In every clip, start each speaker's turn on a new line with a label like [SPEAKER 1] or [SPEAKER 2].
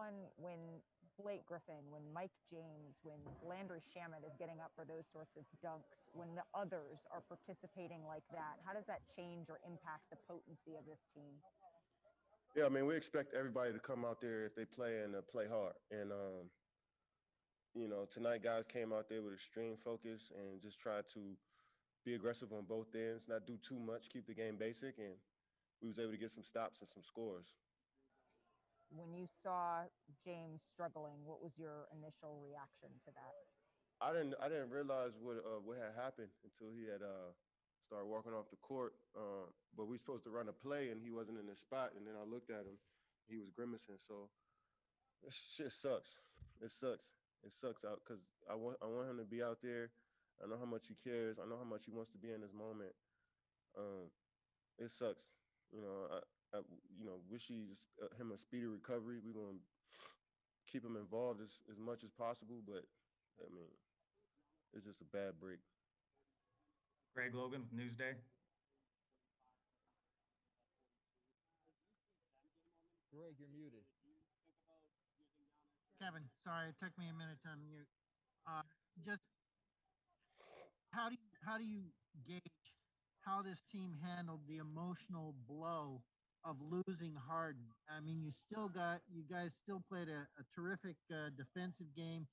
[SPEAKER 1] one when Blake Griffin, when Mike James, when Landry Shamet is getting up for those sorts of dunks, when the others are participating like that? How does that change or impact the potency of this team?
[SPEAKER 2] Yeah, I mean, we expect everybody to come out there if they play and play hard. And, tonight guys came out there with extreme focus and just tried to be aggressive on both ends, not do too much, keep the game basic, and we was able to get some stops and some scores.
[SPEAKER 1] When you saw James struggling, what was your initial reaction to that?
[SPEAKER 2] I didn't realize what had happened until he had started walking off the court. But we supposed to run a play and he wasn't in his spot. And then I looked at him, he was grimacing. So this shit sucks. It sucks. It sucks out because I want him to be out there. I know how much he cares. I know how much he wants to be in this moment. It sucks. Wish him a speedy recovery. We're gonna keep him involved as much as possible, but I mean, it's just a bad break.
[SPEAKER 3] Greg Logan with Newsday.
[SPEAKER 4] Greg, you're muted.
[SPEAKER 5] Kevin, sorry, it took me a minute to unmute. Just how do you gauge how this team handled the emotional blow of losing Harden? I mean, you guys still played a terrific defensive game.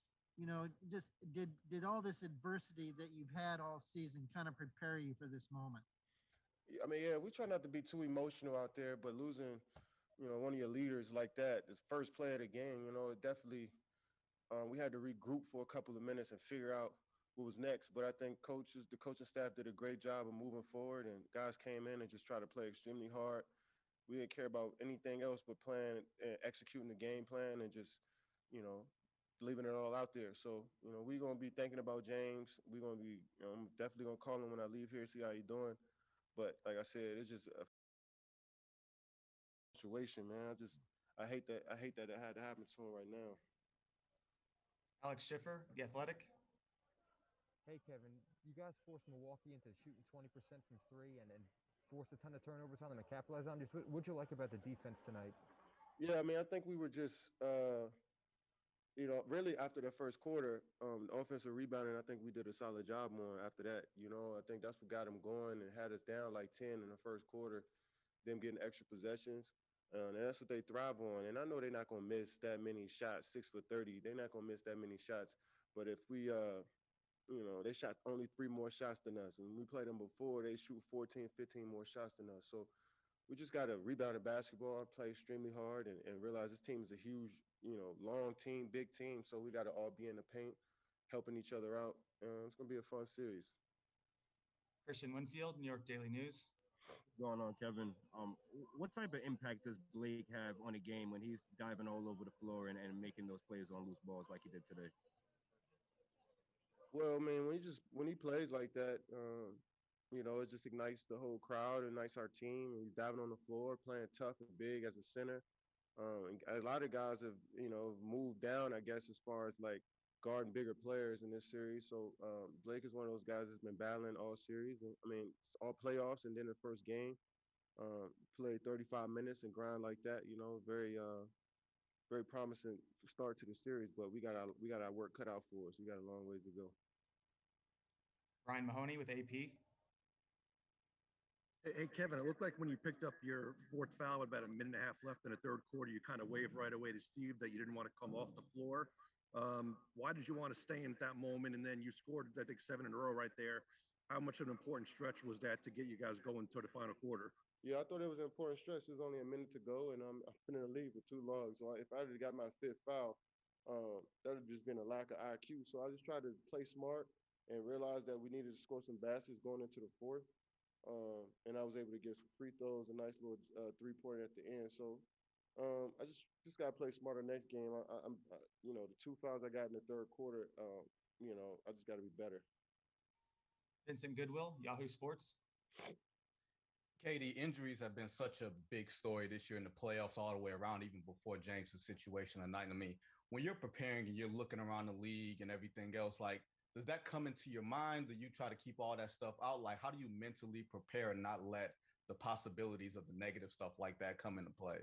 [SPEAKER 5] Just did all this adversity that you've had all season kind of prepare you for this moment?
[SPEAKER 2] I mean, yeah, we try not to be too emotional out there, but losing, one of your leaders like that, this first play of the game, it definitely, we had to regroup for a couple of minutes and figure out what was next. But I think the coaching staff did a great job of moving forward, and guys came in and just tried to play extremely hard. We didn't care about anything else but playing and executing the game plan and just, leaving it all out there. So, we're going to be thinking about James. We're going to be, I'm definitely going to call him when I leave here, see how he's doing. But like I said, it's just a situation, man. I hate that it had to happen to him right now.
[SPEAKER 3] Alex Schiffer, The Athletic.
[SPEAKER 4] Hey, Kevin, you guys forced Milwaukee into shooting 20% from three and forced a ton of turnovers on them and capitalized on them. Just what'd you like about the defense tonight?
[SPEAKER 2] Yeah, I mean, I think we were just, really after the first quarter, the offensive rebounding, I think we did a solid job on after that. I think that's what got them going and had us down like 10 in the first quarter, them getting extra possessions. And that's what they thrive on. And I know they're not going to miss that many shots, 6 for 30. They're not going to miss that many shots. But if we, they shot only 3 more shots than us. And when we played them before, they shoot 14, 15 more shots than us. So we just got to rebound the basketball, play extremely hard, and realize this team is a huge, long team, big team. So we got to all be in the paint, helping each other out. It's going to be a fun series.
[SPEAKER 3] Christian Winfield, New York Daily News.
[SPEAKER 6] Going on, Kevin? What type of impact does Blake have on a game when he's diving all over the floor and making those plays on loose balls like he did today?
[SPEAKER 2] Well, I mean, when he plays like that, it just ignites the whole crowd, ignites our team. He's diving on the floor, playing tough and big as a center. And a lot of guys have, moved down, I guess, as far as like guarding bigger players in this series. So Blake is one of those guys that's been battling all series. And, I mean, all playoffs and then the first game. Played 35 minutes and grind like that. Very very promising start to the series. But we got our work cut out for us. We got a long ways to go.
[SPEAKER 3] Ryan Mahoney with AP.
[SPEAKER 7] Hey, Kevin, it looked like when you picked up your fourth foul with about a minute and a half left in the third quarter, you kind of waved right away to Steve that you didn't want to come off the floor. Why did you want to stay in at that moment? And then you scored, I think, 7 in a row right there. How much of an important stretch was that to get you guys going to the final quarter?
[SPEAKER 2] Yeah, I thought it was an important stretch. There's only a minute to go, and I'm in the lead with too long. So if I had got my 5th foul, that would have just been a lack of IQ. So I just tried to play smart and realized that we needed to score some baskets going into the fourth. And I was able to get some free throws, a nice little 3-pointer at the end. So I just got to play smarter next game. The 2 fouls I got in the third quarter, I just got to be better.
[SPEAKER 3] Vincent Goodwill, Yahoo Sports.
[SPEAKER 8] Katie, injuries have been such a big story this year in the playoffs all the way around, even before James' situation tonight. I mean, when you're preparing and you're looking around the league and everything else, like, does that come into your mind? Do you try to keep all that stuff out? Like, how do you mentally prepare and not let the possibilities of the negative stuff like that come into play?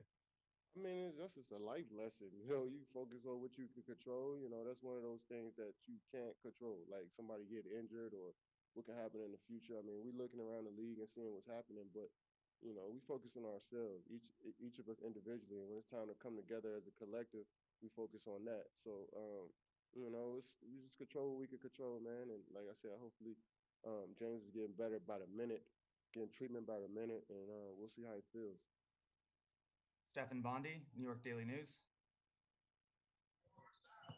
[SPEAKER 2] I I mean, it's just a life lesson. You know, you focus on what you can control. You know, that's one of those things that you can't control, like somebody get injured or what can happen in the future. I mean, we're looking around the league and seeing what's happening, but you know, we focus on ourselves, each of us individually. And when it's time to come together as a collective, we focus on that. So, you know, we just control what we can control, man. And like I said, hopefully, James is getting better by the minute, getting treatment by the minute, and we'll see how he feels.
[SPEAKER 3] Stephen Bondi, New York Daily News.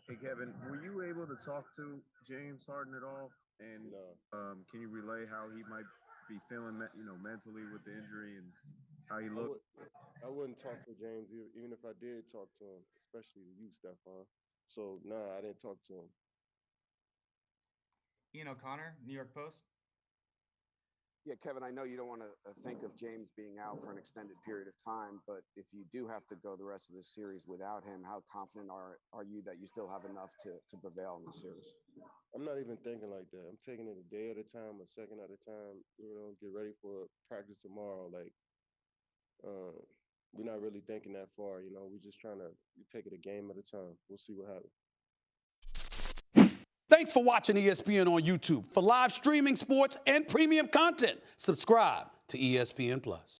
[SPEAKER 9] Hey Kevin, were you able to talk to James Harden at all? And
[SPEAKER 2] No.
[SPEAKER 9] Can you relay how he might be feeling, mentally with the injury and how he looked?
[SPEAKER 2] I wouldn't talk to James even if I did talk to him, especially to you, Stefan. So nah, I didn't talk to him.
[SPEAKER 3] Ian O'Connor, New York Post.
[SPEAKER 10] Yeah, Kevin, I know you don't want to think of James being out for an extended period of time, but if you do have to go the rest of this series without him, how confident are you that you still have enough to prevail in the series?
[SPEAKER 2] I'm not even thinking like that. I'm taking it a day at a time, a second at a time. You know, get ready for practice tomorrow. Like, we're not really thinking that far. You know, we're just trying to take it a game at a time. We'll see what happens.
[SPEAKER 11] Thanks for watching ESPN on YouTube. For live streaming sports and premium content, subscribe to ESPN+.